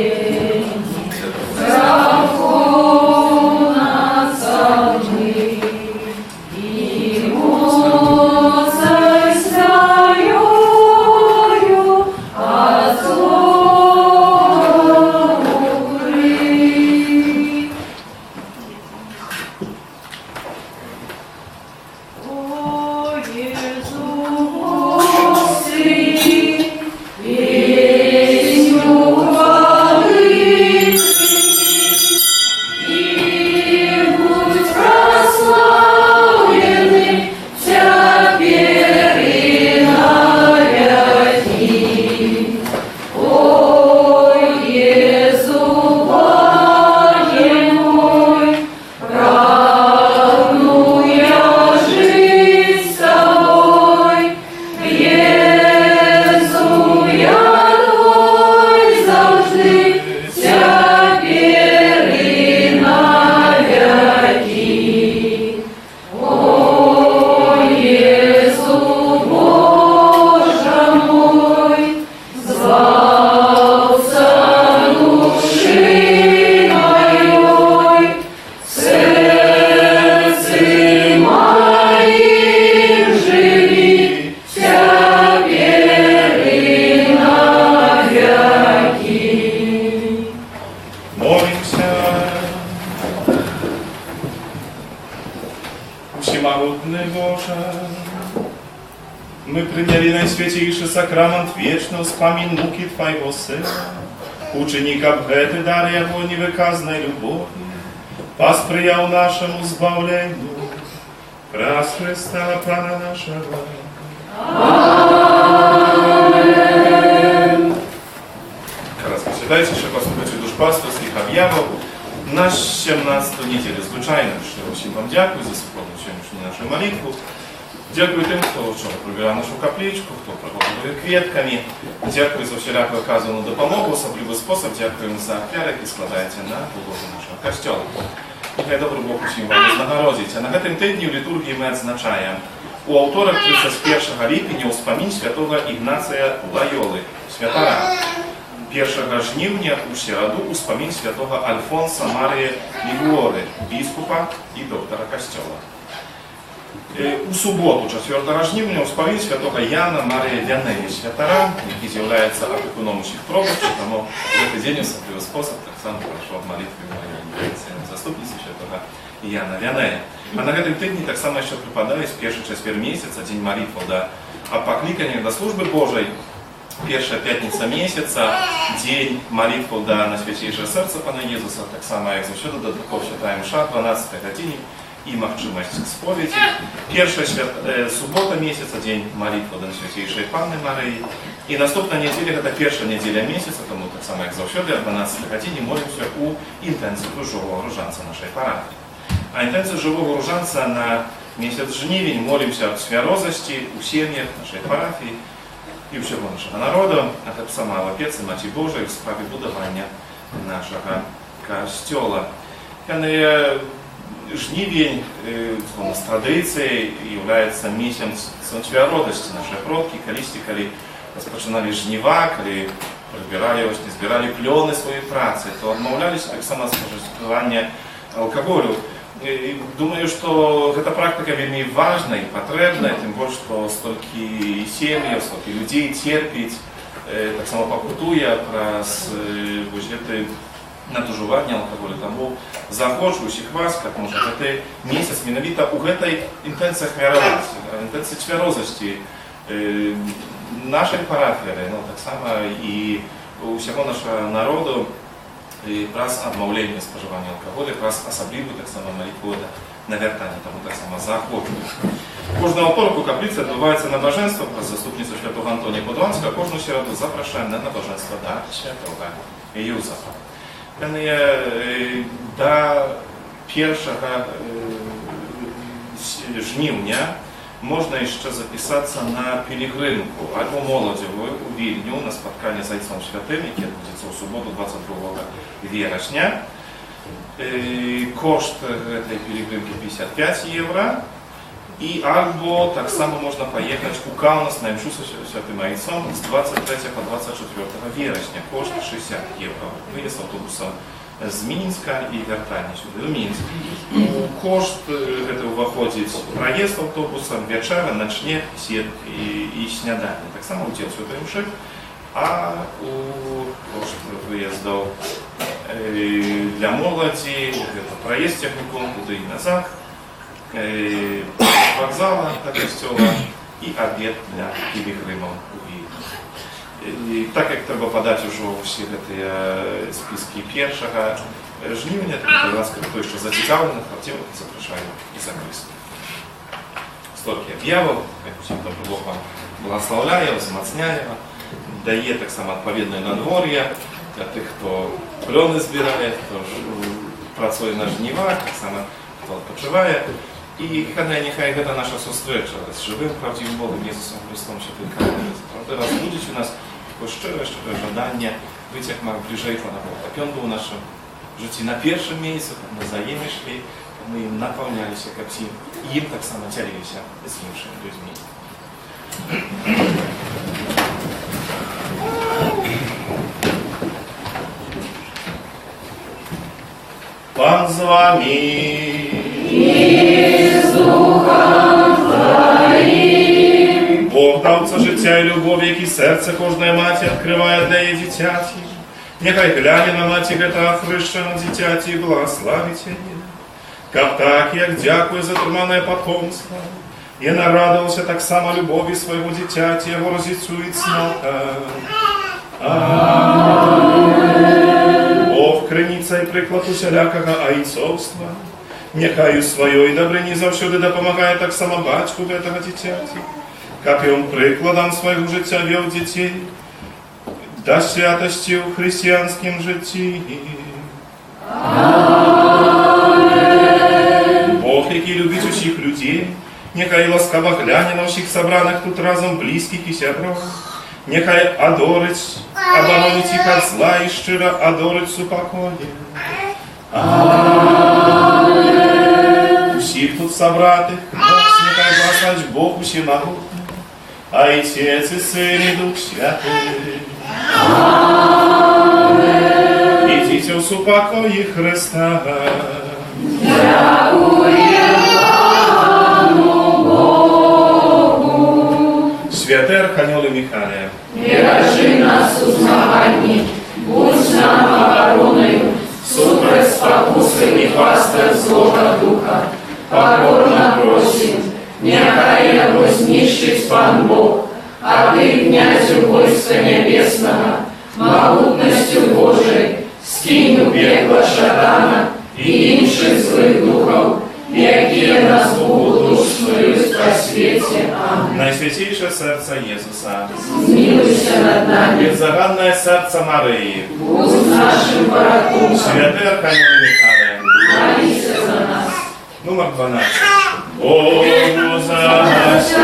Всемогутный Боже, мы приняли Найсвятейший сакрамент вечного вспомин муки Твоего Сына Учини, каб гэты дар яго невыказной любові паспрыяў нашему збавленню праз Христа Пана нашего. Розпочитайте ще послухачі душпасторських об'явок на 17-ту неділю. Звичайно, що всім вам дякую за сьогодні сьогоднішню нашу молитву. Дякую тим, хто вчора прибирав нашу капличку, хто проголосує квітками. Дякую за всіляку оказану допомогу, особливий спосіб. Дякуємо за ахвяри, які складаються на підлогу нашого костьола. Нехай добрий Бог усім вам вознагородить. А на гэтым тижні в літургії ми відзначаємо у авторах 31 липня успамін святого Ігнація Лайоли, святара. 1 жнівня у середу успамін святого Альфонса Марії Лігуори, біскупа і доктора костьола. У суботу, 4 жнівня, успамін святого Яна Марія Вянеї, святара, який з'являється опікуном усіх пробачів, тому в цей день особливий спосіб так само пройшов молитві Марії заступниці святого Яна Вянея. А на гэтым тыдні так само ще припадає з перший четвер місяця, день молитви до покликання до служби Божої, первая пятница месяца, день молитвы да на Святейшее Сердце Пана Иисуса, так само, як завжди, до духов читаємо ша, 12 годині і можливість сповіді. Первая суббота месяца, день молитвы до Святейшей Панны Марии. І наступна неділя, это первая неделя месяца, тому так само, як завжди, о 12 годині молимся у інтенсиву живого ружанца нашей парафії. А інтенсив живого ружанца на месяц жнивень молимся от свярозості у сім'ях нашей парафії і всього нашого народу, а так само в Отець і Маті Божої в справі будування нашого костьола. Жнивень, з традицією, є місяцем свярозості нашої продки, коли розпочинали жнива, коли збирали плони своєї праці, то відмовлялися так само споживання алкоголю. Думаю, что эта практика вельми важна и потребна, тем более, что столько семей, столько людей терпит, так само покутуя про натужування алкоголю. Тому захочу усіх вас, як може, цей місяць, менавіта у гэтай інтенції хвярозості, інтенції свярозості нашої парафії, ну, так само і усього нашого народу, праз адмаўлення споживання алкоголя, праз асаблівую так само молитву на вяртанне, тому так само заохочу. Кожного аўторку капліцы адбываецца набажэнства праз заступніцу святого Антонія Падуанскага, кожную сераду запрашаем на набажэнства да святого Юзафа. До 1 жнівня можна ще записатися на пілігримку або молодіву у Вільню на споткання з Отцом Святим, яке відбудеться у суботу 22 вересня. Кошт этой пилигримки 55 евро. И або так само можно поехать у Каунас на мшу со Святым Отцом с 23 по 24 вересня. Кошт 60 евро. Выезд автобуса з Мінська і вертання сюди, до Мінська. У кошт гэта ўваходзіць праезд аўтобусам, вячэра, начнек, сет і снядання. Таксама удзел святой мшы, а у кошт выездаў для моладзі, гэта праезд технікум, туды і назад, вакзала до касцёла і абед для пілігримаў у Вільні. І так як трэба падаць ужо ўсе гэтыя спіски 1 жнівня, то ласка, хто яшчэ зацікаўлены, хацелых запрашаю і записку. Столькі аб'яваў, як усім добры Бог вам благословляе, взмацняе, дае таксама адпаведнае надвор'е для тых, хто плёны збірае, хто працуе на жнівах, таксама хто адпачывае. І нехай гэта наша сустрэча з жывым, правдзівым Богом Ісусом Христом, святым Каінам. Правда, разбудзіць у нас такое шчырае жаданне быць як мага бліжэй Пана Бога. Каб Ён быў у нашым жыцці на першым месцы, каб мы за ім ішлі, каб мы ім напаўняліся, каб ім таксама дзяліліся з іншымі людзьмі. Пан з вами. І з духом твоїм. Бог даўца життя і любов, які серце кожної маті відкриває для її дитяті. Нехай гляне на маті гэтага хрещеного дитяті і благословить її. Каб так, як дякує за тримане потомство, і нарадувався так само любові свого дитяті, його розіцю і цнота. Амінь. крыніца і приклад усялякага айцовства. Няхай у сваёй дабрыні заўсёды дапамагае таксама бацьку гэтага дзіцяці, каб ён прыкладам свайго жыцця вёў дзяцей да святасці ў хрысціянскім жыцці. Бог, які любіць усіх людзей, няхай ласкава гляне на ўсіх сабраных тут разам блізкіх і сяброў, няхай адорыць, абароніць іх ад зла і шчыра адорыць супакоє. Усіх тут сабратых, нас няхай благословить Бог усемогутний, Отец и Сын и Дух Святый. Идите в супокої Христа. Святий Архангеле Михайле, Бережи нас у змаганні, будь з нам обороною, супроть спокуси нехвастих злого духа. Покорно просим, нехай його знищить Пан Бог, а ти, князю войска небесного, могутностью Божией, скинь у пекла шатана и інших злых духов, які нас благодушнують по світі. Аминь. Найсвятейшее серце Єсуса, Змилуйся над нами, беззаганное серце Марії, будь нашим порятунком, Святий Архангеле Михайле, молися за нас. номер 12. Богу за нас.